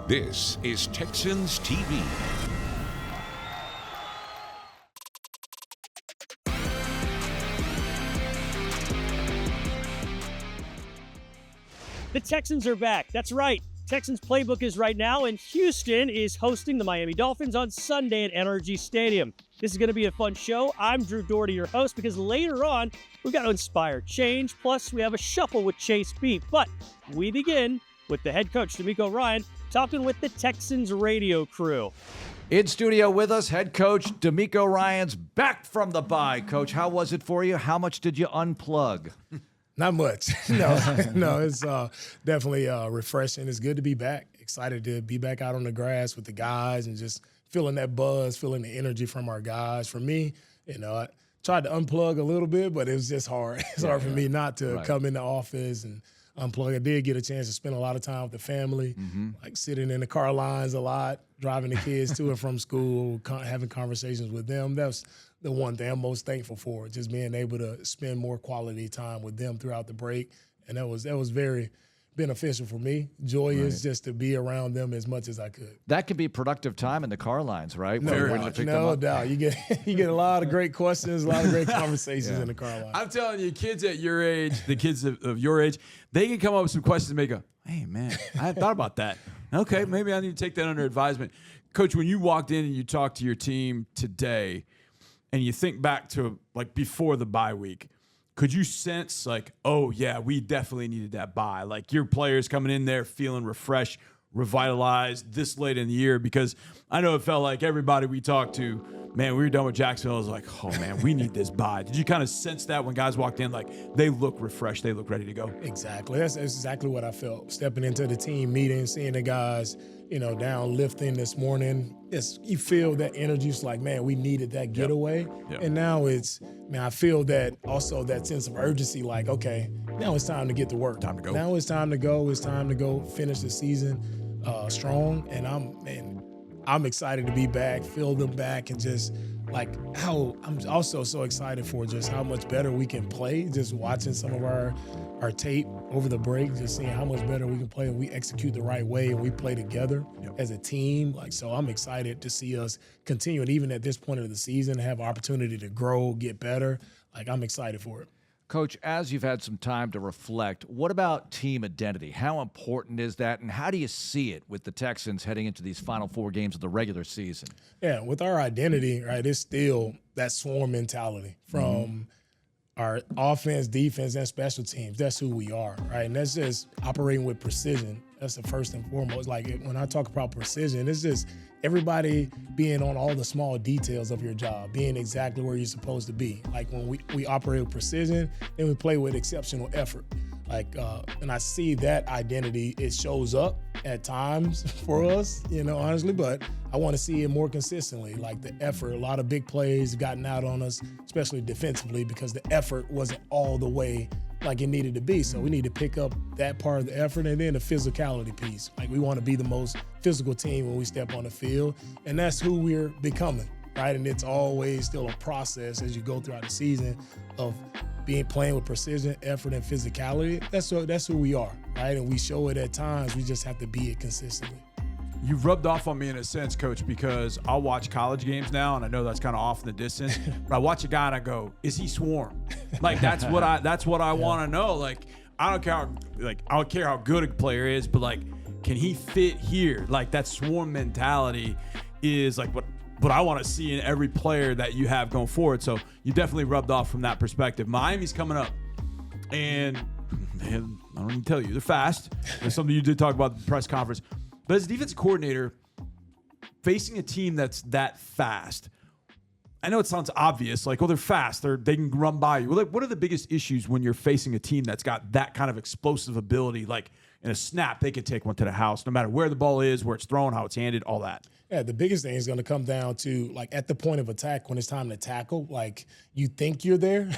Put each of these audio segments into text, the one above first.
This is Texans TV. The Texans are back. That's right. Texans Playbook is right now, and Houston is hosting the Miami Dolphins on Sunday at NRG Stadium. This is going to be a fun show. I'm Drew Doherty, your host, because later on, we've got to inspire change. Plus, we have a shuffle with Chase Beat. But we begin with the head coach, DeMeco Ryans, talking with the Texans Radio crew. In studio with us, head coach DeMeco Ryans, back from the bye. Coach, how was it for you? How much did you unplug? Not much. No, it's definitely refreshing. It's good to be back. Excited to be back out on the grass with the guys and just feeling that buzz, feeling the energy from our guys. For me, I tried to unplug a little bit, but it was just hard. It's hard for me not to come in the office and unplug. I did get a chance to spend a lot of time with the family, like sitting in the car lines a lot, driving the kids to and from school, having conversations with them. That's the one thing I'm most thankful for, just being able to spend more quality time with them throughout the break. And that was very beneficial for me. Joyous just to be around them as much as I could. That can be productive time in the car lines, right? No doubt. You get a lot of great questions, a lot of great conversations in the car line. I'm telling you, kids at your age, the kids of your age, they can come up with some questions and make go, hey, man, I hadn't thought about that. Okay, maybe I need to take that under advisement. Coach, when you walked in and you talked to your team today and you think back to like before the bye week, could you sense like, oh, yeah, we definitely needed that bye? Like your players coming in there feeling refreshed, revitalized this late in the year? Because I know it felt like everybody we talked to, man, we were done with Jacksonville. I was like, oh, man, we need this bye. Did you kind of sense that when guys walked in, like they look refreshed, they look ready to go? Exactly. That's exactly what I felt. Stepping into the team meeting, seeing the guys, down lifting this morning. You feel that energy. It's like, man, we needed that getaway. Yep. And now I feel that also that sense of urgency, like, okay, now it's time to get to work. Time to go. Now it's time to go. It's time to go finish the season strong. And I'm excited to be back, feel them back, and just like how I'm also so excited for just how much better we can play. Just watching some of our tape over the break, just seeing how much better we can play and we execute the right way and we play together as a team. So I'm excited to see us continue, and even at this point of the season, have opportunity to grow, get better. I'm excited for it. Coach, as you've had some time to reflect, what about team identity? How important is that, and how do you see it with the Texans heading into these final 4 games of the regular season? Yeah, with our identity, right, it's still that swarm mentality from our offense, defense, and special teams. That's who we are, right? And that's just operating with precision. That's the first and foremost. Like when I talk about precision, it's just everybody being on all the small details of your job, being exactly where you're supposed to be. Like when we operate with precision, then we play with exceptional effort. And I see that identity, it shows up at times for us, honestly, but I want to see it more consistently. Like the effort, a lot of big plays gotten out on us, especially defensively, because the effort wasn't all the way like it needed to be. So we need to pick up that part of the effort, and then the physicality piece. Like we want to be the most physical team when we step on the field, and that's who we're becoming, right? And it's always still a process as you go throughout the season of playing with precision, effort, and physicality. That's who we are, right? And we show it at times. We just have to be it consistently. You've rubbed off on me in a sense, Coach, because I'll watch college games now, and I know that's kind of off in the distance. But I watch a guy and I go, "Is he swarm?" Like that's what I want to know. Like I don't care how good a player is, but like, can he fit here? Like that swarm mentality is like what I want to see in every player that you have going forward. So you definitely rubbed off from that perspective. Miami's coming up, and man, I don't even tell you, they're fast. There's something you did talk about at the press conference. But as a defensive coordinator, facing a team that's that fast, I know it sounds obvious, like, oh, they're fast, they can run by you. Well, like, what are the biggest issues when you're facing a team that's got that kind of explosive ability? Like, in a snap, they can take one to the house, no matter where the ball is, where it's thrown, how it's handed, all that. Yeah, the biggest thing is going to come down to, like, at the point of attack when it's time to tackle, like, you think you're there,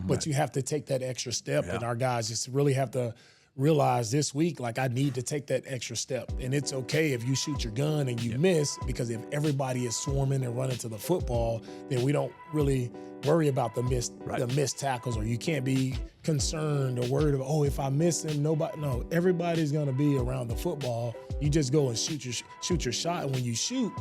but you have to take that extra step, and our guys just really have to realized this week, like, I need to take that extra step. And it's okay if you shoot your gun and you miss, because if everybody is swarming and running to the football, then we don't really worry about the missed tackles, or you can't be concerned or worried about, oh, if I miss him, no, everybody's going to be around the football. You just go and shoot your shot. And when you shoot,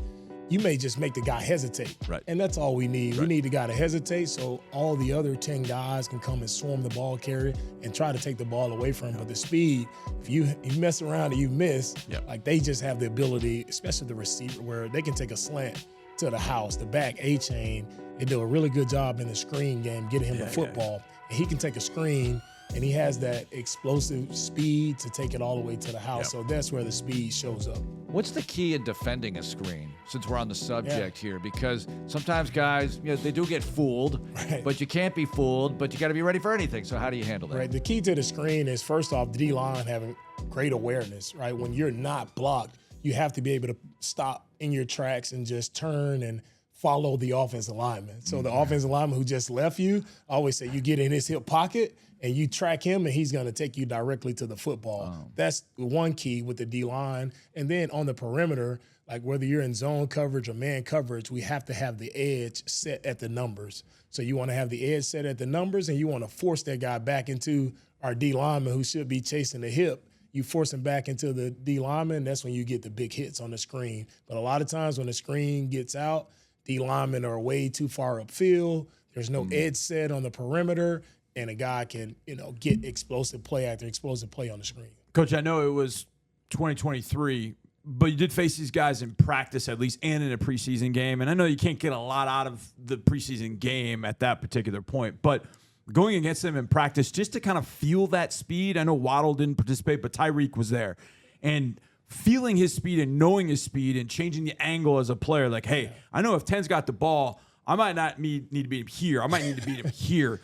you may just make the guy hesitate. Right. And that's all we need. We need the guy to hesitate so all the other 10 guys can come and swarm the ball carrier and try to take the ball away from him. But the speed, if you mess around and you miss, like, they just have the ability, especially the receiver, where they can take a slant to the house, the back A-chain. They do a really good job in the screen game getting him the football. And he can take a screen, and he has that explosive speed to take it all the way to the house. So that's where the speed shows up. What's the key in defending a screen, since we're on the subject here? Because sometimes guys, they do get fooled, but you can't be fooled, but you got to be ready for anything. So how do you handle that? Right. The key to the screen is, first off, the D-line having great awareness, right? When you're not blocked, you have to be able to stop in your tracks and just turn and follow the offensive lineman. So the offensive lineman who just left you, I always say, you get in his hip pocket and you track him, and he's going to take you directly to the football. That's one key with the D-line. And then on the perimeter, like, whether you're in zone coverage or man coverage, we have to have the edge set at the numbers. So you want to have the edge set at the numbers, and you want to force that guy back into our D-lineman who should be chasing the hip. You force him back into the D-lineman, that's when you get the big hits on the screen. But a lot of times when the screen gets out, D-linemen are way too far upfield. There's no edge set on the perimeter, and a guy can, get explosive play after explosive play on the screen. Coach, I know it was 2023, but you did face these guys in practice at least and in a preseason game. And I know you can't get a lot out of the preseason game at that particular point, but going against them in practice just to kind of feel that speed. I know Waddle didn't participate, but Tyreek was there. And feeling his speed and knowing his speed and changing the angle as a player, like, hey, I know if 10's got the ball, I might not need to beat him here. I might need to beat him here.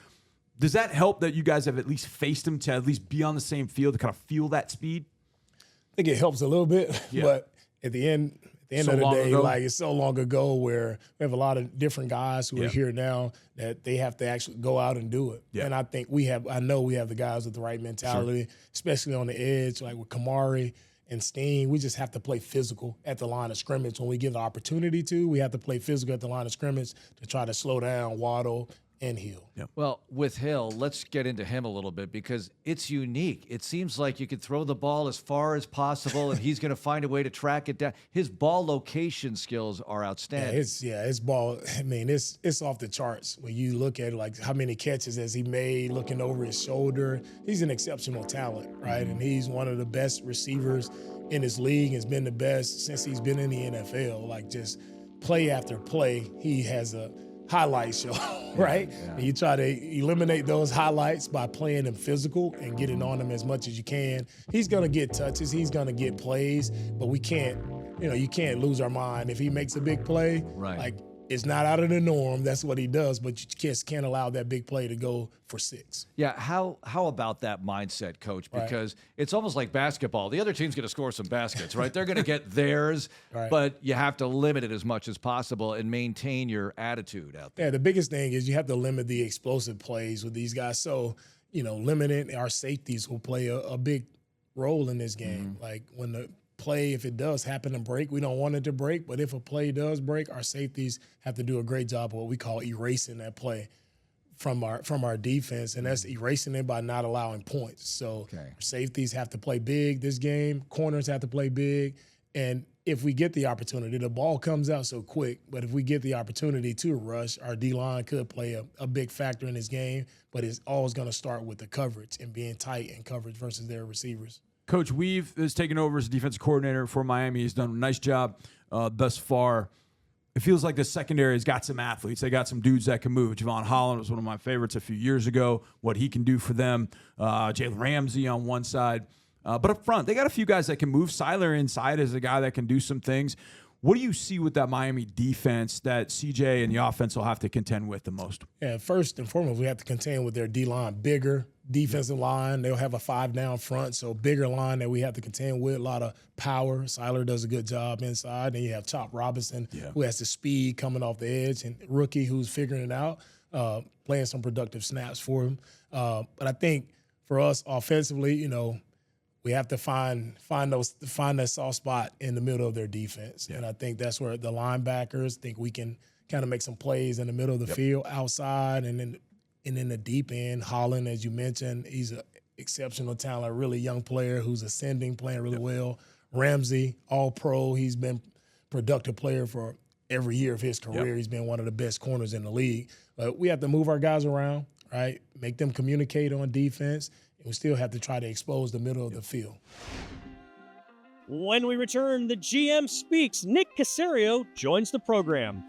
Does that help that you guys have at least faced him to at least be on the same field to kind of feel that speed? I think it helps a little bit, but at the end of the day, like, it's so long ago where we have a lot of different guys who are here now that they have to actually go out and do it. And I think I know we have the guys with the right mentality, especially on the edge, like with Kamari and Steen. We just have to play physical at the line of scrimmage. When we get the opportunity to, we have to play physical at the line of scrimmage to try to slow down Waddle and Hill. Well, with Hill, let's get into him a little bit because it's unique. It seems like you can throw the ball as far as possible, and he's going to find a way to track it down. His ball location skills are outstanding. His ball, I mean, it's off the charts. When you look at, like, how many catches has he made looking over his shoulder. He's an exceptional talent, right? And he's one of the best receivers in his league. Has been the best since he's been in the NFL. Like, just play after play, he has a highlight show, right? And you try to eliminate those highlights by playing him physical and getting on him as much as you can. He's going to get touches. He's going to get plays, but we can't, you can't lose our mind. If he makes a big play, like, it's not out of the norm. That's what he does, but you just can't allow that big play to go for 6. Yeah, how about that mindset, Coach? Because it's almost like basketball. The other team's going to score some baskets, right? They're going to get theirs, but you have to limit it as much as possible and maintain your attitude out there. Yeah, the biggest thing is you have to limit the explosive plays with these guys. So, limiting our safeties will play a big role in this game. Like, when the play, if it does happen to break, we don't want it to break, but if a play does break, our safeties have to do a great job of what we call erasing that play from our defense, and that's erasing it by not allowing points. So our safeties have to play big this game, corners have to play big, and if we get the opportunity, the ball comes out so quick, but if we get the opportunity to rush, our D-line could play a big factor in this game, but it's always going to start with the coverage and being tight in coverage versus their receivers. Coach Weave has taken over as defensive coordinator for Miami. He's done a nice job thus far. It feels like the secondary has got some athletes. They got some dudes that can move. Javon Holland was one of my favorites a few years ago, what he can do for them. Jalen Ramsey on one side. But up front, they got a few guys that can move. Seiler inside is a guy that can do some things. What do you see with that Miami defense that CJ and the offense will have to contend with the most? Yeah, first and foremost, we have to contend with their D-line. Bigger defensive line. They'll have a 5 down front, so bigger line that we have to contend with. A lot of power. Seiler does a good job inside. Then you have Chop Robinson, who has the speed coming off the edge, and rookie who's figuring it out, playing some productive snaps for him. But I think for us offensively, we have to find that soft spot in the middle of their defense. And I think that's where the linebackers think we can kind of make some plays in the middle of the field, outside, and in the deep end. Holland, as you mentioned, he's an exceptional talent, really young player who's ascending, playing really well. Ramsey, all-pro. He's been productive player for every year of his career. He's been one of the best corners in the league. But we have to move our guys around, right? Make them communicate on defense. And we still have to try to expose the middle of the field. When we return, the GM speaks. Nick Caserio joins the program.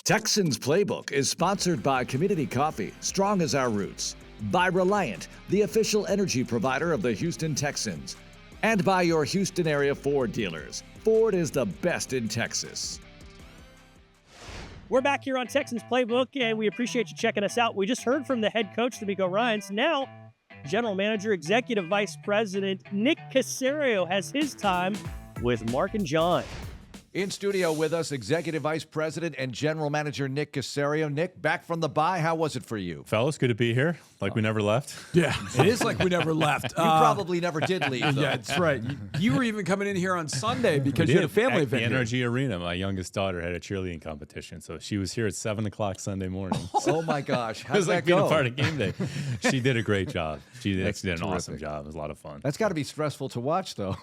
Texans Playbook is sponsored by Community Coffee, strong as our roots, by Reliant, the official energy provider of the Houston Texans, and by your Houston area Ford dealers. Ford is the best in Texas. We're back here on Texans Playbook, and we appreciate you checking us out. We just heard from the head coach, DeMeco Ryans. Now, General Manager, Executive Vice President Nick Caserio has his time with Mark and John. In studio with us, Executive Vice President and General Manager Nick Caserio. Nick, back from the bye, how was it for you? Fellas, good to be here. Like we never left. Yeah, it is like we never left. You probably never did leave, though. Yeah, that's right. You were even coming in here on Sunday because you had a family At event the here. Energy Arena. My youngest daughter had a cheerleading competition, so she was here at 7 o'clock Sunday morning. Oh, my gosh. How It was did like that being go? a part of game day. She did a great job. She did an terrific. awesome job. It was a lot of fun. That's got to be stressful to watch, though.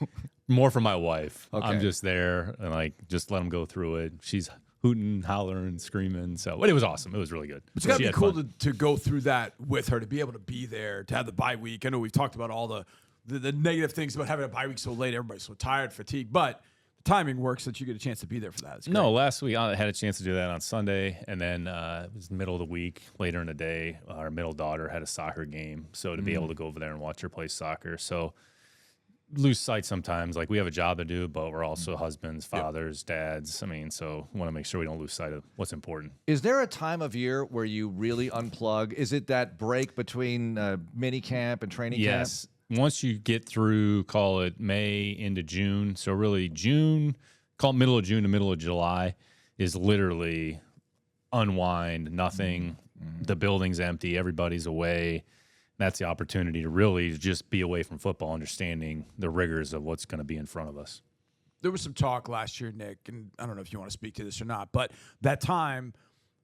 More for my wife. Okay. I'm just there and just let them go through it. She's hooting, hollering, screaming. But it was awesome. It was really good. It's got to She be had cool fun. to go through that with her, to be able to be there, to have the bye week. I know we've talked about all the negative things about having a bye week so late. Everybody's so tired, fatigued, but the timing works that you get a chance to be there for that. It's great. No, last week I had a chance to do that on Sunday, and then it was the middle of the week, later in the day, our middle daughter had a soccer game, so to be able to go over there and watch her play soccer. So lose sight sometimes. Like, we have a job to do, but we're also husbands, fathers, dads. I mean, so we want to make sure we don't lose sight of what's important. Is there a time of year where you really unplug? Is it that break between mini camp and training camp? Yes. Once you get through, call it May into June, so really June, call it middle of June to middle of July, is literally unwind, nothing. The building's empty, everybody's away. That's the opportunity to really just be away from football, understanding the rigors of what's going to be in front of us. There was some talk last year, Nick, and I don't know if you want to speak to this or not, but that time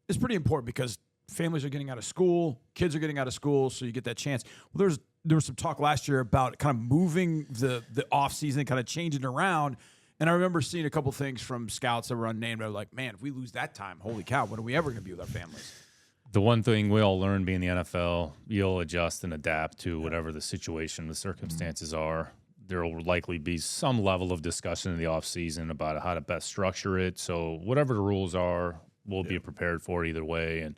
is pretty important because families are getting out of school, kids are getting out of school, so you get that chance. Well, there was some talk last year about kind of moving the off season, kind of changing it around. And I remember seeing a couple things from scouts that were unnamed. I was like, man, if we lose that time, holy cow, when are we ever going to be with our families? The one thing we all learn being in the NFL, you'll adjust and adapt to whatever the situation, the circumstances are. There will likely be some level of discussion in the offseason about how to best structure it. So whatever the rules are, we'll be prepared for it either way. And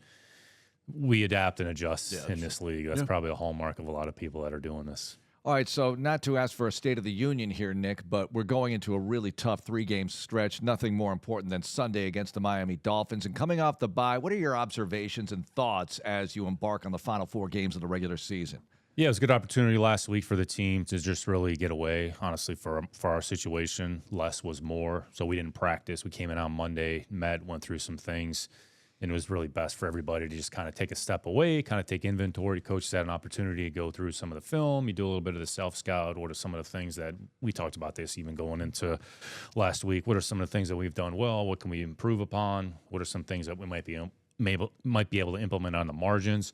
we adapt and adjust in this league. That's probably a hallmark of a lot of people that are doing this. All right, so not to ask for a State of the Union here, Nick, but we're going into a really tough 3-game stretch. Nothing more important than Sunday against the Miami Dolphins. And coming off the bye, what are your observations and thoughts as you embark on the final 4 games of the regular season? Yeah, it was a good opportunity last week for the team to just really get away. Honestly, for our situation, less was more. So we didn't practice. We came in on Monday, met, went through some things. And it was really best for everybody to just kind of take a step away, kind of take inventory. Coaches had an opportunity to go through some of the film. You do a little bit of the self-scout. What are some of the things that we talked about this even going into last week? What are some of the things that we've done well? What can we improve upon? What are some things that we might be able to implement on the margins?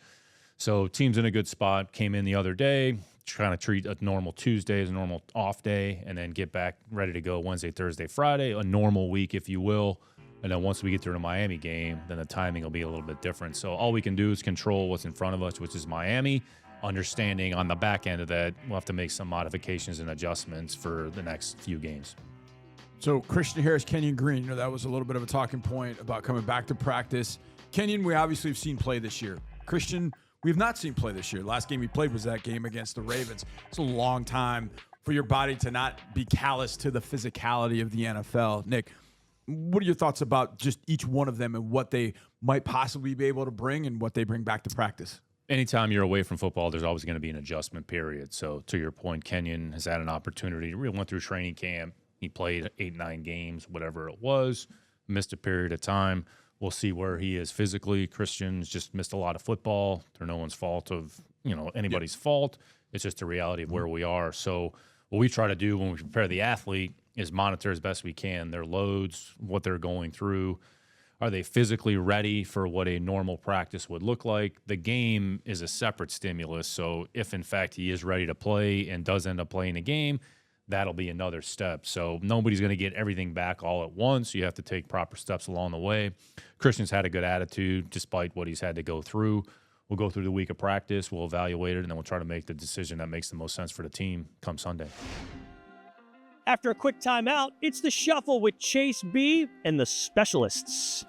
So team's in a good spot. Came in the other day, trying to treat a normal Tuesday as a normal off day, and then get back ready to go Wednesday, Thursday, Friday, a normal week, if you will. And then once we get through the Miami game, then the timing will be a little bit different. So all we can do is control what's in front of us, which is Miami. Understanding on the back end of that, we'll have to make some modifications and adjustments for the next few games. So Christian Harris, Kenyon Green, that was a little bit of a talking point about coming back to practice. Kenyon, we obviously have seen play this year. Christian, we have not seen play this year. Last game he played was that game against the Ravens. It's a long time for your body to not be callous to the physicality of the NFL. Nick, what are your thoughts about just each one of them and what they might possibly be able to bring and what they bring back to practice? Anytime you're away from football, there's always going to be an adjustment period. So to your point, Kenyon has had an opportunity. He really went through training camp. He played 8-9 games, whatever it was, missed a period of time. We'll see where he is physically. Christian's just missed a lot of football. They're no one's fault of, anybody's fault. It's just the reality of where we are. So what we try to do when we prepare the athlete is monitor as best we can their loads, what they're going through. Are they physically ready for what a normal practice would look like? The game is a separate stimulus. So if, in fact, he is ready to play and does end up playing a game, that'll be another step. So nobody's going to get everything back all at once. You have to take proper steps along the way. Christian's had a good attitude despite what he's had to go through. We'll go through the week of practice, we'll evaluate it, and then we'll try to make the decision that makes the most sense for the team come Sunday. After a quick timeout, it's the Shuffle with Chase B and the Specialists.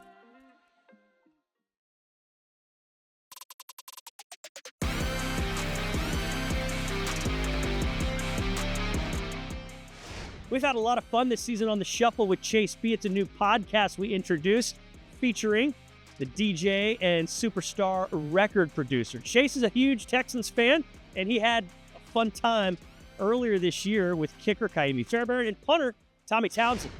We've had a lot of fun this season on the Shuffle with Chase B. It's a new podcast we introduced featuring the DJ and superstar record producer. Chase is a huge Texans fan, and he had a fun time earlier this year with kicker Ka'imi Fairbairn and punter Tommy Townsend.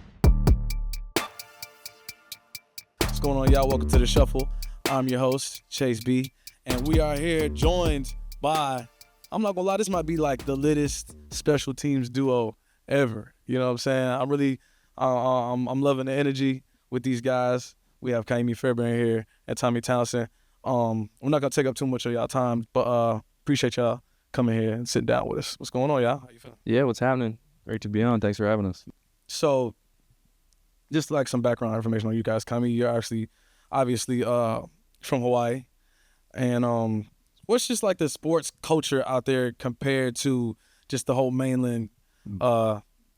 What's going on, y'all? Welcome to the Shuffle. I'm your host, Chase B, and we are here joined by, I'm not gonna lie, this might be like the littest special teams duo ever. You know what I'm saying? I'm loving the energy with these guys. We have Ka'imi Fairbairn here and Tommy Townsend. We're not gonna take up too much of y'all time, but appreciate y'all coming here and sitting down with us. What's going on, y'all? How you feeling? Yeah, what's happening? Great to be on. Thanks for having us. So, just like some background information on you guys. Ka'imi, you're obviously from Hawaii, and what's just like the sports culture out there compared to just the whole mainland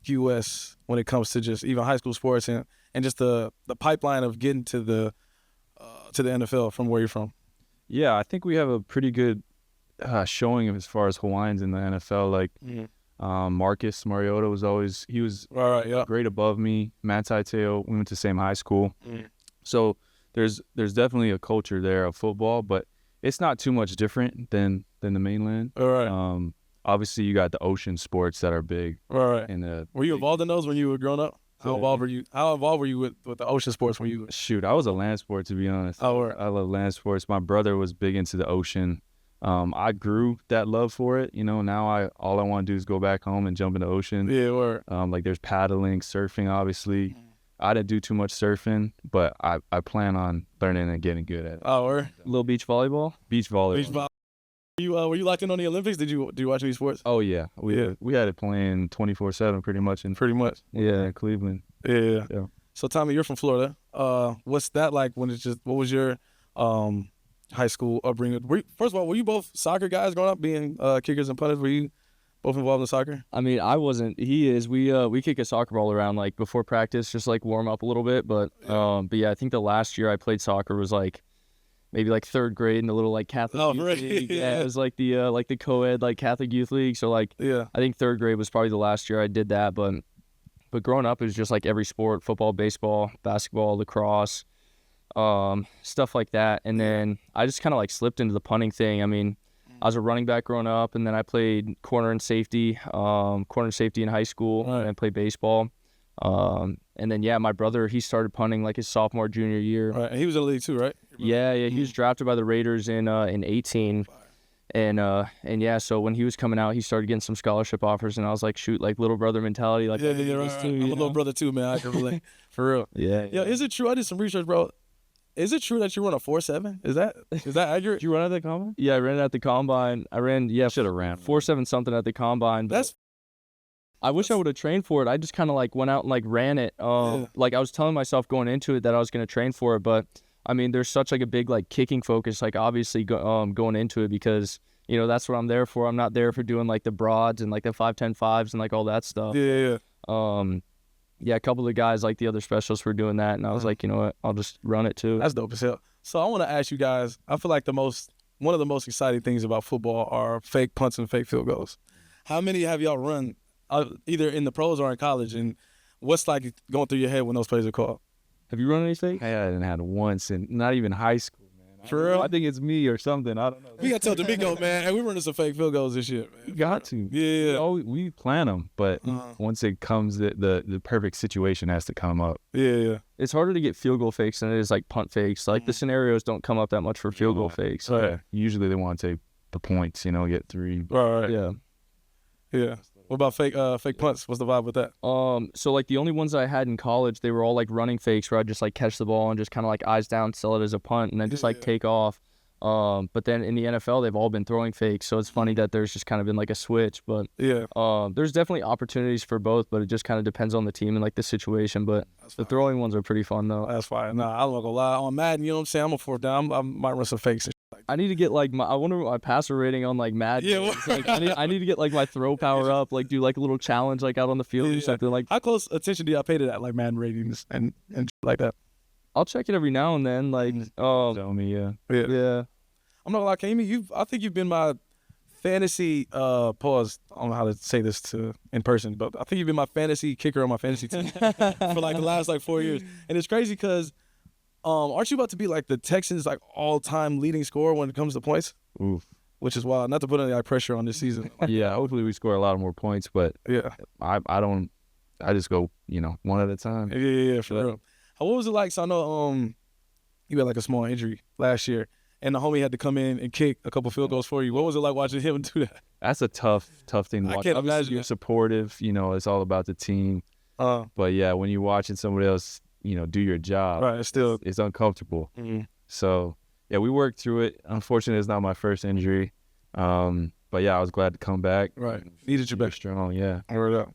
U.S. when it comes to just even high school sports and just the pipeline of getting to the NFL from where you're from? Yeah, I think we have a pretty good showing as far as Hawaiians in the NFL. Like Marcus Mariota was great above me. Matt Taiteo, we went to the same high school. So there's definitely a culture there of football, but it's not too much different than the mainland. All right. Obviously, you got the ocean sports that are big. Right. And were you involved in those when you were growing up? How involved were you with the ocean sports when you? Shoot, I was a land sport, to be honest. Oh, right. I love land sports. My brother was big into the ocean. I grew that love for it. Now all I want to do is go back home and jump in the ocean. Yeah, or like there's paddling, surfing, obviously. I didn't do too much surfing, but I plan on learning and getting good at it. Oh, or a little beach volleyball. Beach volleyball. Were you locked in on the Olympics? Do you watch any sports? Oh yeah, we had it playing 24/7 pretty much. Yeah, in Cleveland. Yeah. So Tommy, you're from Florida. What's that like? What was your high school upbringing? First of all, were you both soccer guys growing up, being kickers and punters? Were you both involved in soccer? I mean, I wasn't. He is. We kick a soccer ball around like before practice, just like warm up a little bit. But yeah, I think the last year I played soccer was like maybe like third grade in the little like Catholic youth league. Yeah, it was like the co-ed like Catholic youth league. So like I think third grade was probably the last year I did that. But growing up it was just like every sport: football, baseball, basketball, lacrosse, stuff like that. And then I just kind of like slipped into the punting thing. I mean, I was a running back growing up, and then I played corner and safety in high school, and I played baseball. And then my brother, he started punting like his sophomore, junior year. Right, and he was in the league too, right? Yeah, he was drafted by the Raiders in 18. And so when he was coming out, he started getting some scholarship offers, and I was like, shoot, like little brother mentality, like right. I'm a little brother too, man. I can relate for real. Yeah. Is it true? I did some research, bro. Is it true that you run a 4.7? Is that accurate? Did you run at the combine? Yeah, I ran at the combine. Should have ran 4.7 something at the combine. I wish I would have trained for it. I just kind of like went out and like ran it. Like I was telling myself going into it that I was going to train for it, but I mean, there's such like a big like kicking focus, like obviously going into it, because that's what I'm there for. I'm not there for doing like the broads and like the 5.10 5s and like all that stuff. Yeah, a couple of guys like the other specialists were doing that, and I was like, you know what, I'll just run it too. That's dope as hell. So I want to ask you guys, I feel like one of the most exciting things about football are fake punts and fake field goals. How many have y'all run either in the pros or in college, and what's like going through your head when those plays are called? Have you run any fake? I hadn't had once, and not even high school, man. For real? I think it's me or something. I don't know. We got to tell DeMeco, man, hey, we running some fake field goals this year, man. You got to. Yeah. We plan them, but once it comes, the perfect situation has to come up. Yeah. It's harder to get field goal fakes than it is like punt fakes. Like the scenarios don't come up that much for field goal fakes. Right. Usually they want to take the points, get 3. Right. Yeah. What about fake punts? What's the vibe with that? So like the only ones I had in college, they were all like running fakes where I'd just like catch the ball and just kind of like eyes down, sell it as a punt, and then just like take off. But then in the NFL, they've all been throwing fakes, so it's funny that there's just kind of been like a switch. But there's definitely opportunities for both, but it just kind of depends on the team and like the situation. But the throwing ones are pretty fun though. That's fine. Nah, I'm not gonna lie. On Madden, you know what I'm saying? I'm a 4th down. I might run some fakes. I need to get like I wonder what my passer rating on like Madden. Yeah, like, I need to get like my throw power up, like do like a little challenge like out on the field or something like. How close attention do y'all pay to that, like Madden ratings and like that? I'll check it every now and then. Like, tell me, yeah. I'm not gonna lie, Kami, I think you've been my fantasy pause. I don't know how to say this in person, but I think you've been my fantasy kicker on my fantasy team for like the last like 4 years. And it's crazy because aren't you about to be like the Texans like all-time leading scorer when it comes to points? Oof. Which is wild. Not to put any like pressure on this season. Yeah, hopefully we score a lot more points, but I just go, one at a time. Yeah, for real. What was it like? So I know you had like a small injury last year, and the homie had to come in and kick a couple field goals for you. What was it like watching him do that? That's a tough thing to watch. I can't imagine. You're supportive, it's all about the team. But yeah, when you're watching somebody else, do your job, right? It's uncomfortable. Mm-hmm. So yeah, we worked through it. Unfortunately, it's not my first injury. But yeah, I was glad to come back. Right, needed you back strong. Yeah. Word up.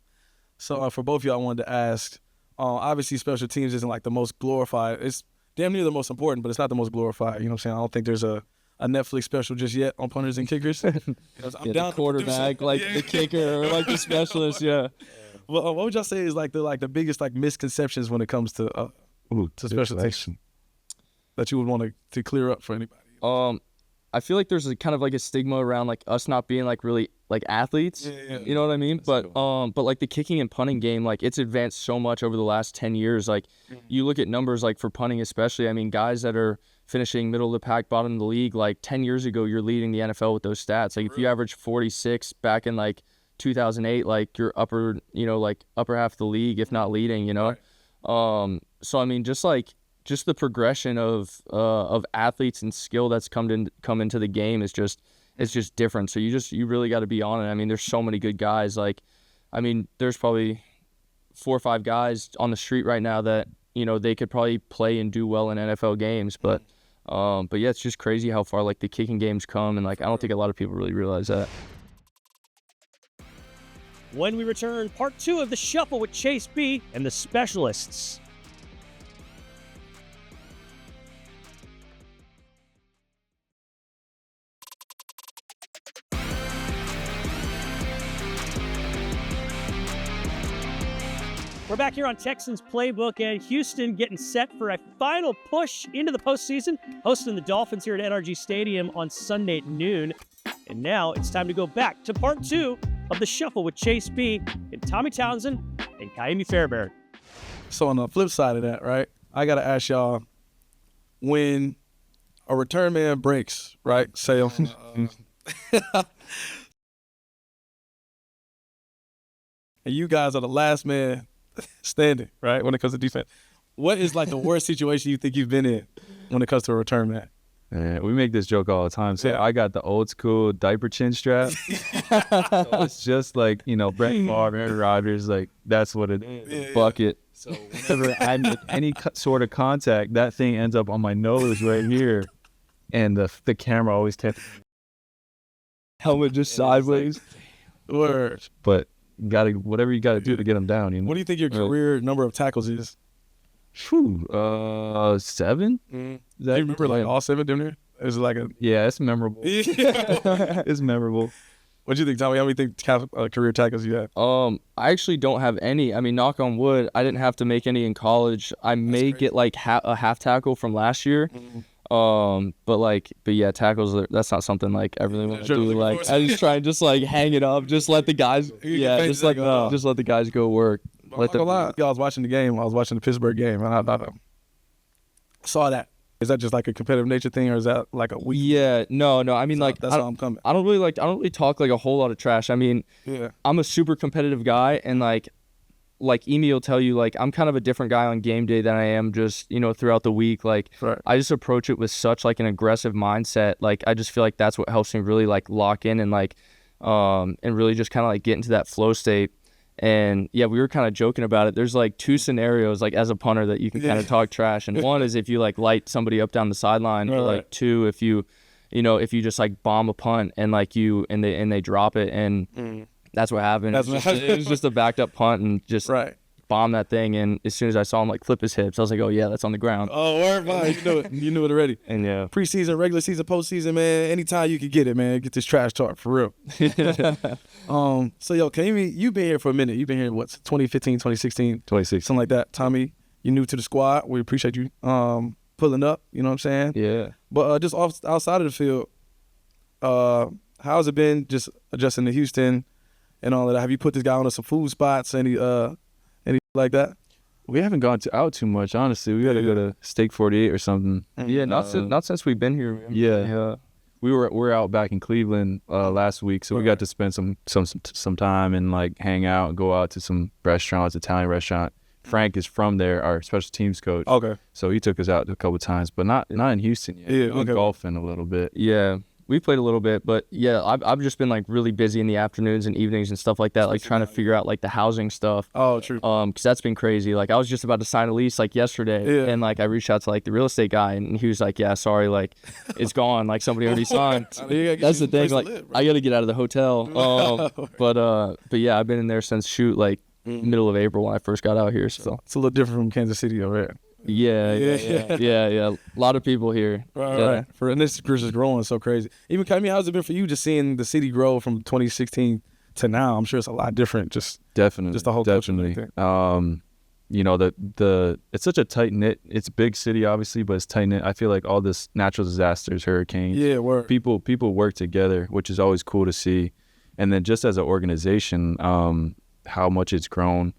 So for both of y'all, I wanted to ask. Obviously, special teams isn't like the most glorified. It's damn near the most important, but it's not the most glorified. You know what I'm saying? I don't think there's a Netflix special just yet on punters and kickers. I'm down the quarterback, like the kicker, or like the specialist. Yeah. Well, what would y'all say is like the biggest like misconceptions when it comes to special teams that you would want to clear up for anybody? I feel like there's kind of like a stigma around like us not being like really like athletes. Yeah. You know what I mean? That's but like the kicking and punting game, like it's advanced so much over the last 10 years. Like you look at numbers like for punting especially, I mean guys that are finishing middle of the pack, bottom of the league, like 10 years ago you're leading the NFL with those stats. Like if you average 46 back in like 2008, like you're upper half of the league, if not leading, Right. So I mean just the progression of athletes and skill that's come into the game is just different. So you really got to be on it. I mean, there's so many good guys. Like, I mean, there's probably 4 or 5 guys on the street right now that they could probably play and do well in NFL games. But yeah, it's just crazy how far like the kicking game's come, and like I don't think a lot of people really realize that. When we return, part 2 of the Shuffle with Chase B and the Specialists. We're back here on Texans Playbook, and Houston getting set for a final push into the postseason, hosting the Dolphins here at NRG Stadium on Sunday at noon. And now it's time to go back to part 2 of the Shuffle with Chase B and Tommy Townsend and Kaimi Fairbairn. So on the flip side of that, right, I got to ask y'all, when a return man breaks, right, say and you guys are the last man standing, right, when it comes to defense, what is like the worst situation you think you've been in when it comes to a return man? Yeah, we make this joke all the time. So I got the old school diaper chin strap. So it's just like, Brett Favre, Aaron Rodgers, like that's what it is. Bucket. So whenever I make any sort of contact, that thing ends up on my nose right here. And the camera always kept helmet just sideways. Word. But whatever you gotta do to get them down. What do you think your career number of tackles is? 7. Do you remember like all 7 down there? Is it like a it's memorable. It's memorable. What do you think, Tommy? How many career tackles you have? I actually don't have any. I mean, knock on wood, I didn't have to make any in college. I may get like a half tackle from last year. But yeah, tackles, that's not something like I really want to do. Like I just try and just like hang it up, just let the guys just let the guys go work. I was watching the game. I was watching the Pittsburgh game, and I saw that. Is that just like a competitive nature thing, or is that like a weak? Yeah, no. I mean, like, that's how I'm coming. I don't really talk like a whole lot of trash. I mean, I'm a super competitive guy, and like Emi will tell you, like, I'm kind of a different guy on game day than I am just, throughout the week. Like, I just approach it with such like an aggressive mindset. Like, I just feel like that's what helps me really like lock in and like, and really just kind of like get into that flow state. And yeah, we were kind of joking about it. There's like 2 scenarios, like as a punter, that you can kind of talk trash. And one is if you like light somebody up down the sideline, or like 2, if you just like bomb a punt and like and they drop it, and that's what happened. It was just a backed up punt and just bomb that thing. And as soon as I saw him like flip his hips, I was like, oh yeah, that's on the ground. Oh, word, man. You knew it. You knew it already. And yeah, preseason, regular season, postseason, man. Anytime you can get it, man. Get this trash talk for real. So yo, Kamey, you've been here for a minute. You've been here 2015, 2016, 2016, something like that. Tommy, you're new to the squad. We appreciate you pulling up. You know what I'm saying? Yeah. But just outside of the field, how's it been just adjusting to Houston and all of that? Have you put this guy on some food spots? Any like that? We haven't gone out too much, honestly. We got to go to Steak 48 or something. Yeah, not since we've been here. Man. Yeah. We're out back in Cleveland last week, so we got to spend some time and like hang out and go out to some restaurants, Italian restaurant. Frank is from there, our special teams coach. Okay. So he took us out a couple times, but not in Houston yet. Yeah, we went golfing a little bit. Yeah. We played a little bit, but yeah, I've just been like really busy in the afternoons and evenings and stuff like that, like trying to figure out like the housing stuff. Oh, true. Because that's been crazy. Like I was just about to sign a lease like yesterday, and like I reached out to like the real estate guy, and he was like, "Yeah, sorry, like it's gone. Like somebody already signed." That's the thing. Like I got to get out of the hotel. But yeah, I've been in there since middle of April when I first got out here. So it's a little different from Kansas City over there. Yeah. A lot of people here. Right. And this is growing so crazy. Even Kamey, how's it been for you just seeing the city grow from 2016 to now? I'm sure it's a lot different. Just the whole definitely. It's such a tight knit. It's a big city, obviously, but it's tight knit. I feel like all this natural disasters, hurricanes. Yeah, word. People work together, which is always cool to see. And then just as an organization, how much it's grown.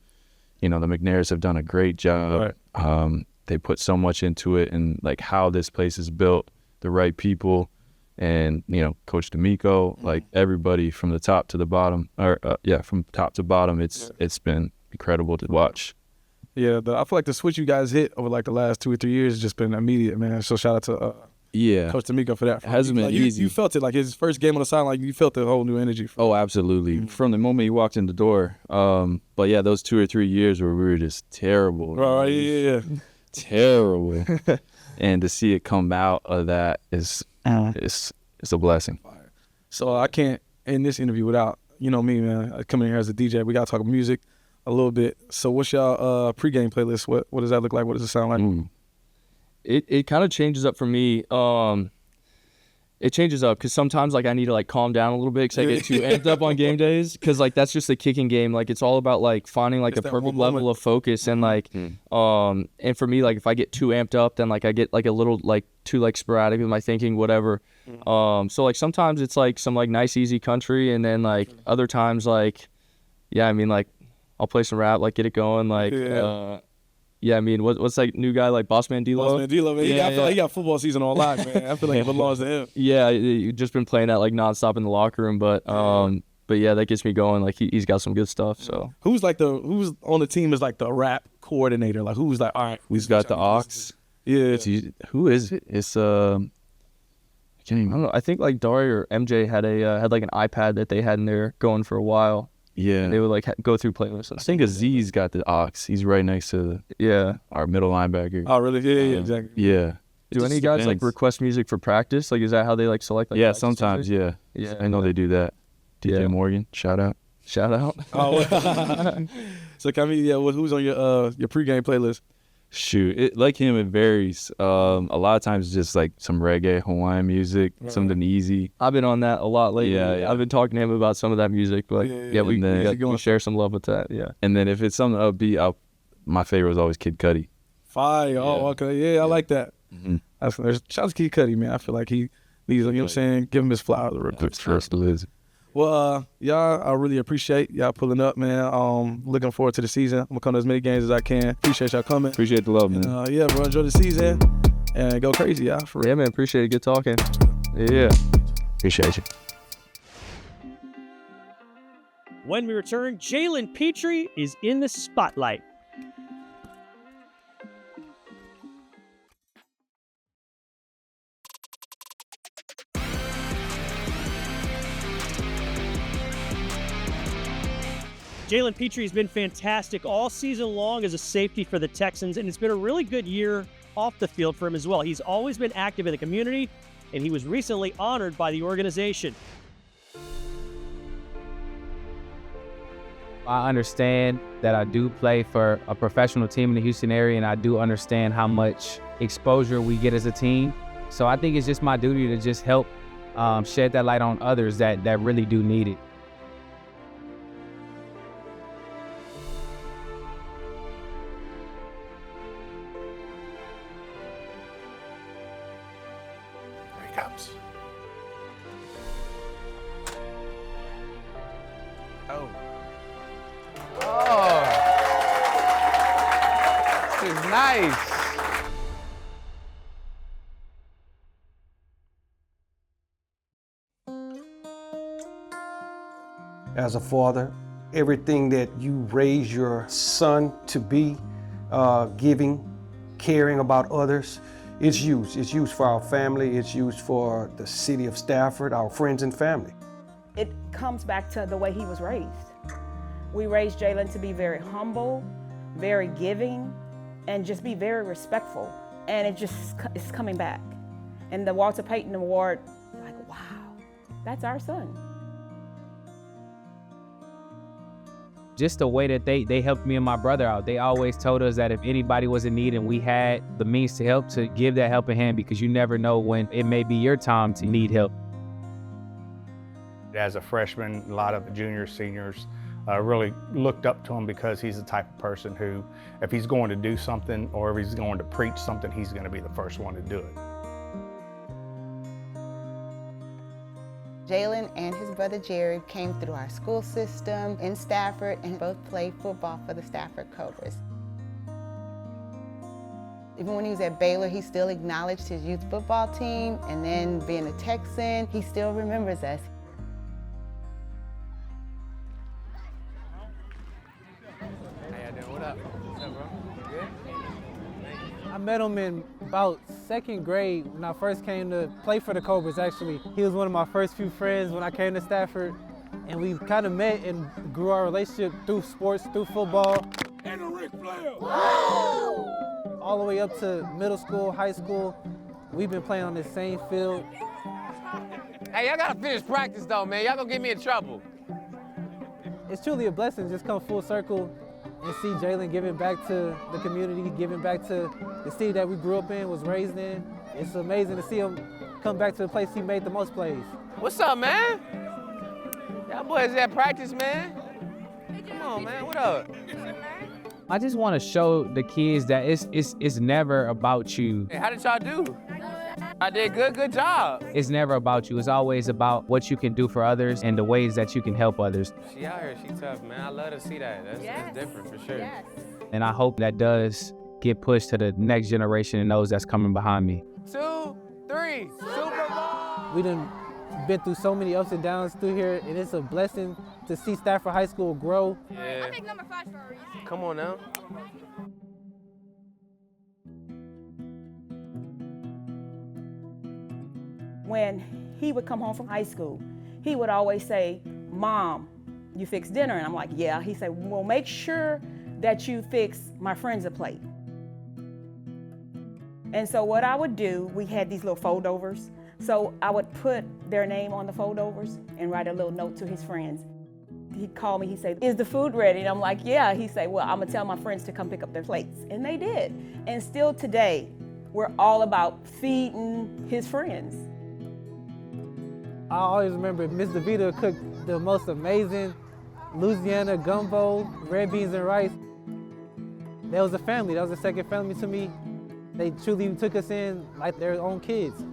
The McNairs have done a great job. Right. They put so much into it, and like how this place is built, the right people, and Coach DeMeco, like everybody from the top to the bottom, from top to bottom, it's been incredible to watch. Yeah, I feel like the switch you guys hit over like the last 2 or 3 years has just been immediate, man. So shout out to Coach DeMeco for that. It hasn't been easy. You felt it, like his first game on the sideline, you felt the whole new energy. Oh, absolutely. From the moment he walked in the door. But yeah, those 2 or 3 years where we were just terrible. Right, yeah. Terrible. And to see it come out of that is a blessing. So I can't end this interview without, me, man, coming here as a DJ. We got to talk music a little bit. So what's y'all pregame playlist? What does that look like? What does it sound like? It kind of changes up for me. It changes up because sometimes like I need to like calm down a little bit because I get too amped up on game days, because like that's just the kicking game. Like it's all about like finding like a perfect level of focus, and like and for me, like if I get too amped up, then like I get like a little like too like sporadic with my thinking, whatever. So like sometimes it's like some like nice easy country, and then like other times like like I'll play some rap, like get it going, like what's like new guy like Bossman D-Lo? Bossman D-Lo, man. I feel like he got football season on lock, man. I feel like it belongs to him. Yeah, you've just been playing that like nonstop in the locker room, but yeah, that gets me going. Like he's got some good stuff. So who's on the team is like the rap coordinator? Like who's like, all right, we've got the Ox. Yeah. Who is it? It's I don't know. I think like Dari or MJ had like an iPad that they had in there going for a while. Yeah, they would like go through playlists. I think Aziz got the Ox. He's right next to our middle linebacker. Oh, really? Yeah, exactly. Yeah. Do any guys like request music for practice? Like, is that how they like select? Like, sometimes. Yeah. I know they do that. DJ Morgan, shout out. Oh, so Kamey, who's on your pregame playlist? Shoot, like him, it varies. A lot of times, just like some reggae, Hawaiian music, something easy. I've been on that a lot lately. Yeah. I've been talking to him about some of that music, but we share some love with that. Yeah. And then if it's something upbeat, my favorite was always Kid Cudi. Fire. Oh, okay. Yeah, I like that. Mm-hmm. Shout out to Kid Cudi, man. I feel like he needs, you know what I'm saying? Give him his flowers real quick. Well, y'all, I really appreciate y'all pulling up, man. Looking forward to the season. I'm going to come to as many games as I can. Appreciate y'all coming. Appreciate the love, man. Bro, enjoy the season. and go crazy, y'all. For real. Yeah, man. Appreciate it. Good talking. Yeah. Appreciate you. When we return, Jalen Pitre is in the spotlight. Jalen Pitre has been fantastic all season long as a safety for the Texans, and it's been a really good year off the field for him as well. He's always been active in the community, and he was recently honored by the organization. I understand that I do play for a professional team in the Houston area, and I do understand how much exposure we get as a team. So I think it's just my duty to just help shed that light on others that really do need it. Here he comes. Oh. Oh. This is nice. As a father, everything that you raise your son to be, giving, caring about others, it's used. It's used for our family. It's used for the city of Stafford, our friends and family. It comes back to the way he was raised. We raised Jalen to be very humble, very giving, and just be very respectful. And it's coming back. And the Walter Payton Award, like, wow, that's our son. Just the way that they helped me and my brother out. They always told us that if anybody was in need and we had the means to help, to give that helping hand, because you never know when it may be your time to need help. As a freshman, a lot of the juniors, seniors really looked up to him because he's the type of person who, if he's going to do something or if he's going to preach something, he's going to be the first one to do it. Jalen and his brother Jerry came through our school system in Stafford and both played football for the Stafford Cobras. Even when he was at Baylor, he still acknowledged his youth football team, and then being a Texan, he still remembers us. How y'all doing? What up? What's up, bro? Good? I met him in about second grade when I first came to play for the Cobras, actually. He was one of my first few friends when I came to Stafford, and we kind of met and grew our relationship through sports, through football. And a Ric Flair! All the way up to middle school, high school. We've been playing on the same field. Hey, y'all gotta finish practice though, man. Y'all gonna get me in trouble. It's truly a blessing to just come full circle and see Jalen giving back to the community, giving back to the city that we grew up in, was raised in. It's amazing to see him come back to the place he made the most plays. What's up, man? Y'all boys at practice, man. Come on, man. What up? I just want to show the kids that it's never about you. Hey, how did y'all do? I did good. Good job. It's never about you. It's always about what you can do for others and the ways that you can help others. She out here. She tough, man. I love to see that. That's different for sure. Yes. And I hope that does get pushed to the next generation and those that's coming behind me. 2, 3, Super Bowl! We done been through so many ups and downs through here, and it's a blessing to see Stafford High School grow. Yeah. I think number 5 for a reason. Come on now. When he would come home from high school, he would always say, "Mom, you fix dinner?" And I'm like, "Yeah." He said, "Well, make sure that you fix my friends a plate." And so what I would do, we had these little foldovers. So I would put their name on the foldovers and write a little note to his friends. He'd call me, he'd say, "Is the food ready?" And I'm like, "Yeah." He'd say, "Well, I'm gonna tell my friends to come pick up their plates." And they did. And still today, we're all about feeding his friends. I always remember Miss DeVito cooked the most amazing Louisiana gumbo, red beans and rice. That was a family. That was a second family to me. They truly took us in like their own kids.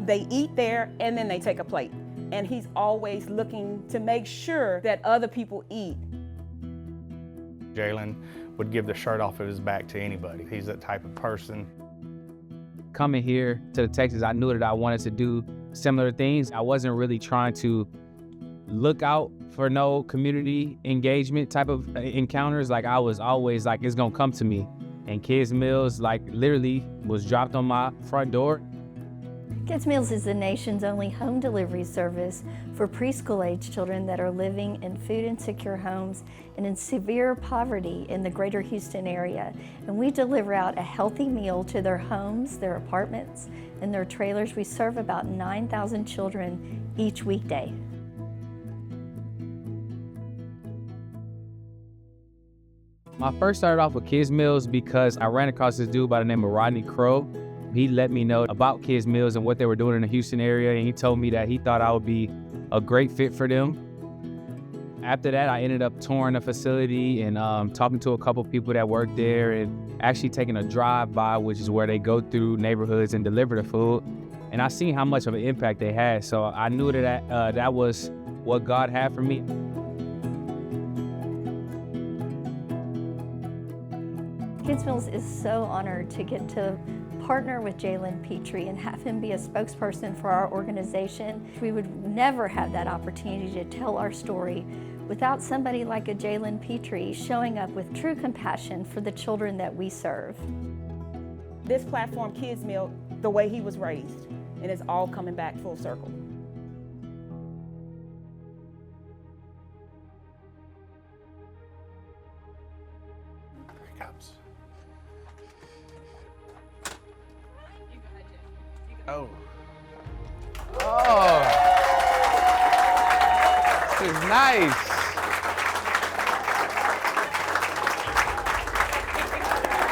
They eat there and then they take a plate. And he's always looking to make sure that other people eat. Jalen would give the shirt off of his back to anybody. He's that type of person. coming here to the Texans, I knew that I wanted to do similar things. I wasn't really trying to look out for no community engagement type of encounters. Like, I was always like, it's gonna come to me. And Kids Meals, like, literally was dropped on my front door. Kids Meals is the nation's only home delivery service for preschool-age children that are living in food-insecure homes and in severe poverty in the greater Houston area. And we deliver out a healthy meal to their homes, their apartments, and their trailers. We serve about 9,000 children each weekday. I first started off with Kids Meals because I ran across this dude by the name of Rodney Crow. He let me know about Kids Meals and what they were doing in the Houston area, and he told me that he thought I would be a great fit for them. After that, I ended up touring the facility and talking to a couple people that work there, and actually taking a drive by, which is where they go through neighborhoods and deliver the food. And I seen how much of an impact they had, so I knew that that was what God had for me. Kids Meals is so honored to get to partner with Jalen Pitre and have him be a spokesperson for our organization. We would never have that opportunity to tell our story without somebody like a Jalen Pitre showing up with true compassion for the children that we serve. This platform, Kids Meal, the way he was raised, and it's all coming back full circle. Oh. Oh. This is nice.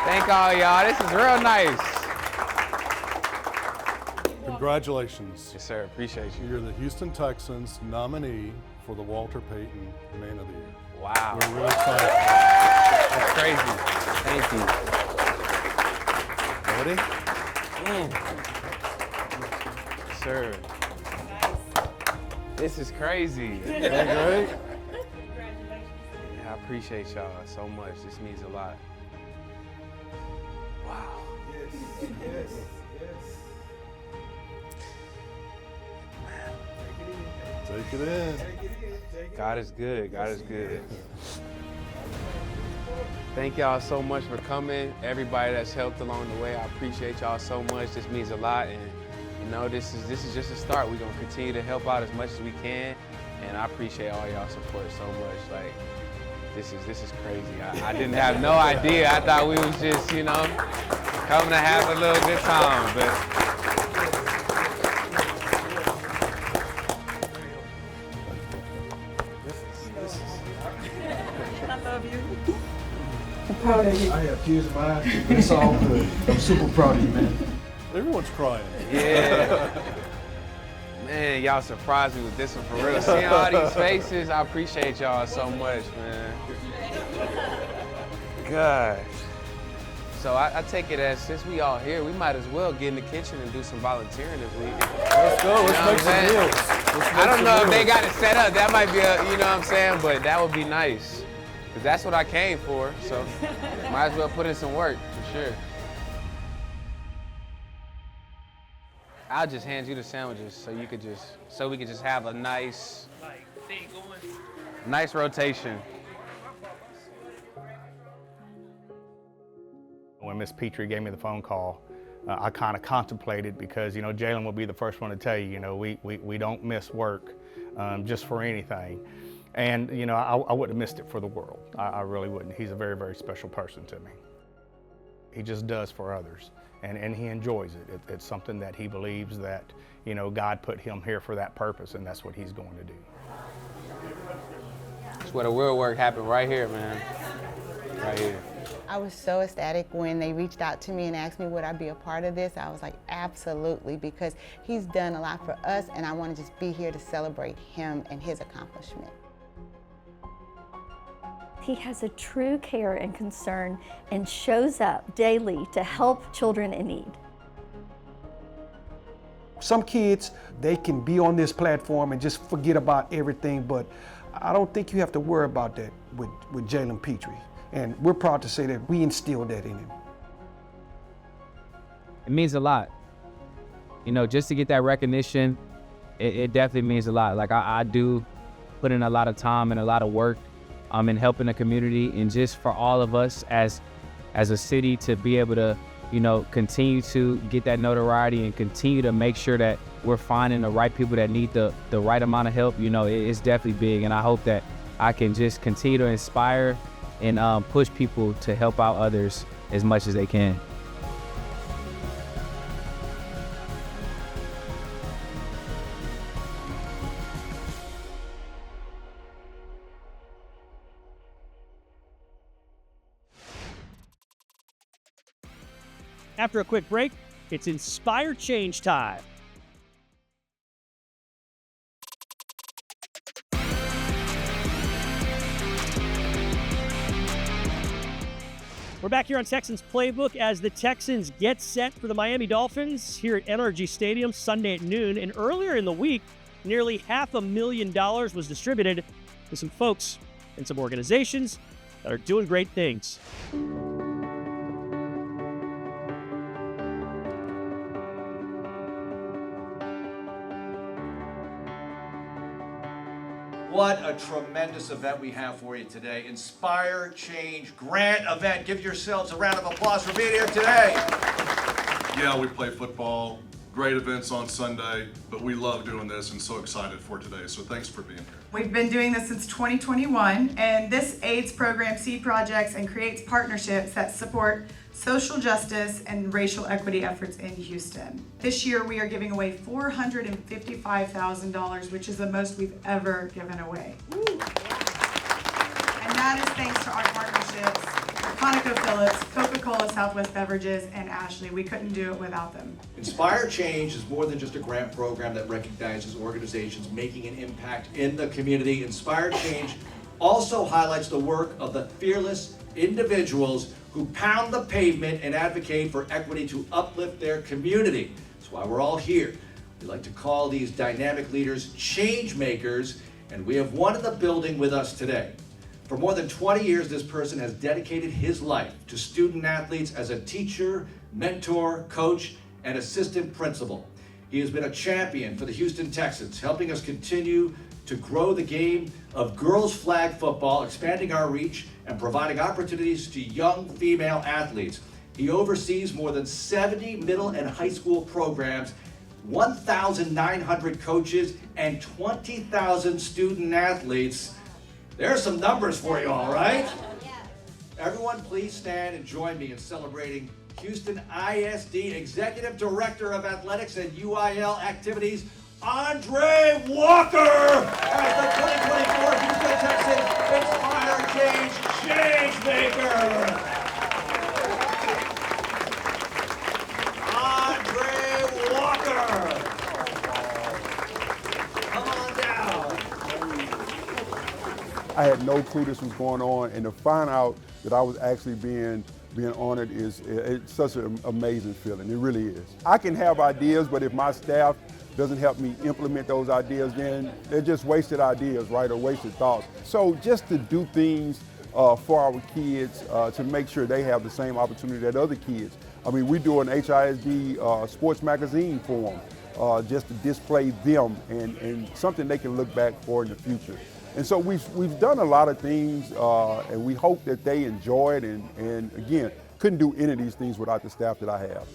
Thank all y'all. This is real nice. Congratulations. Yes, sir. Appreciate you. You're the Houston Texans nominee for the Walter Payton Man of the Year. Wow. We're really excited. That's crazy. Thank you. Ready? Sir. This is crazy. Ain't that great? Yeah, I appreciate y'all so much. This means a lot. Wow. Yes, yes, yes. Take it in. God is good. God is good. Thank y'all so much for coming. Everybody that's helped along the way, I appreciate y'all so much. This means a lot, and you know, this is just a start. We're gonna continue to help out as much as we can, and I appreciate all y'all support so much. Like, this is crazy. I didn't have no idea. I thought we was just, you know, coming to have a little good time, but. I'm proud of you. I have tears in my eyes, but it's all good. I'm super proud of you, man. Everyone's crying. Yeah. Man, y'all surprised me with this one for real. Seeing all these faces, I appreciate y'all so much, man. Gosh. So I take it as, since we all here, we might as well get in the kitchen and do some volunteering if we. Let's go. Let's make some meals. I don't know if they got it set up. That might be a, you know what I'm saying, but that would be nice. Because that's what I came for, so might as well put in some work, for sure. I'll just hand you the sandwiches so you could just, so we could just have a nice rotation. When Miss Pitre gave me the phone call, I kind of contemplated, because, you know, Jalen will be the first one to tell you, you know, we don't miss work just for anything. And, you know, I wouldn't have missed it for the world. I really wouldn't. He's a very, very special person to me. He just does for others, and he enjoys it. It's something that he believes that, you know, God put him here for that purpose, and that's what he's going to do. That's where the real work happened, right here, man. Right here. I was so ecstatic when they reached out to me and asked me would I be a part of this. I was like, absolutely, because he's done a lot for us, and I want to just be here to celebrate him and his accomplishment. He has a true care and concern and shows up daily to help children in need. Some kids, they can be on this platform and just forget about everything, but I don't think you have to worry about that with Jalen Pitre. And we're proud to say that we instilled that in him. it means a lot. You know, just to get that recognition, it definitely means a lot. Like I do put in a lot of time and a lot of work in helping the community, and just for all of us as a city to be able to, you know, continue to get that notoriety and continue to make sure that we're finding the right people that need the right amount of help. You know, it's definitely big, and I hope that I can just continue to inspire and push people to help out others as much as they can. After a quick break, it's Inspire Change time. We're back here on Texans Playbook as the Texans get set for the Miami Dolphins here at NRG Stadium Sunday at noon. And earlier in the week, nearly $500,000 was distributed to some folks and some organizations that are doing great things. What a tremendous event we have for you today. Inspire Change Grant event. Give yourselves a round of applause for being here today. Yeah, we play football, great events on Sunday, but we love doing this and so excited for today. So thanks for being here. We've been doing this since 2021, and this aids program seed projects and creates partnerships that support social justice and racial equity efforts in Houston. This year we are giving away $455,000, which is the most we've ever given away. Woo. And that is thanks to our partnerships with ConocoPhillips, Coca-Cola Southwest Beverages, and Ashley. We couldn't do it without them. Inspire Change is more than just a grant program that recognizes organizations making an impact in the community. Inspire Change also highlights the work of the fearless individuals who pound the pavement and advocate for equity to uplift their community. That's why we're all here. We like to call these dynamic leaders change makers, and we have one in the building with us today. For more than 20 years, this person has dedicated his life to student athletes as a teacher, mentor, coach, and assistant principal. He has been a champion for the Houston Texans, helping us continue to grow the game of girls flag football, expanding our reach and providing opportunities to young female athletes. He oversees more than 70 middle and high school programs, 1,900 coaches, and 20,000 student athletes. There's some numbers for you, all right? Everyone, please stand and join me in celebrating Houston ISD Executive Director of Athletics and UIL Activities, Andre Walker, as the 2024 Houston Texans Inspire Change Changemaker. Andre Walker. Come on down. I had no clue this was going on, and to find out that I was actually being honored it's such an amazing feeling. It really is. I can have ideas, but if my staff doesn't help me implement those ideas, then they're just wasted ideas, right, or wasted thoughts. So just to do things for our kids, to make sure they have the same opportunity that other kids. I mean, we do an HISD sports magazine for them, just to display them and something they can look back for in the future. And so we've done a lot of things, and we hope that they enjoy it. And again, couldn't do any of these things without the staff that I have.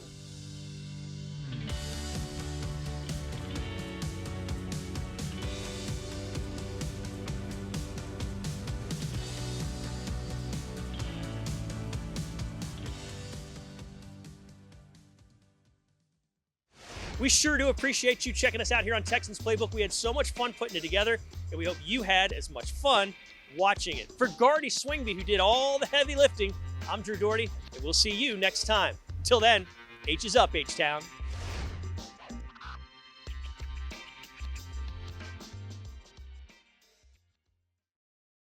We sure do appreciate you checking us out here on Texans Playbook. We had so much fun putting it together, and we hope you had as much fun watching it. For Gardy Swingby, who did all the heavy lifting, I'm Drew Doherty, and we'll see you next time. Until then, H is up, H-Town.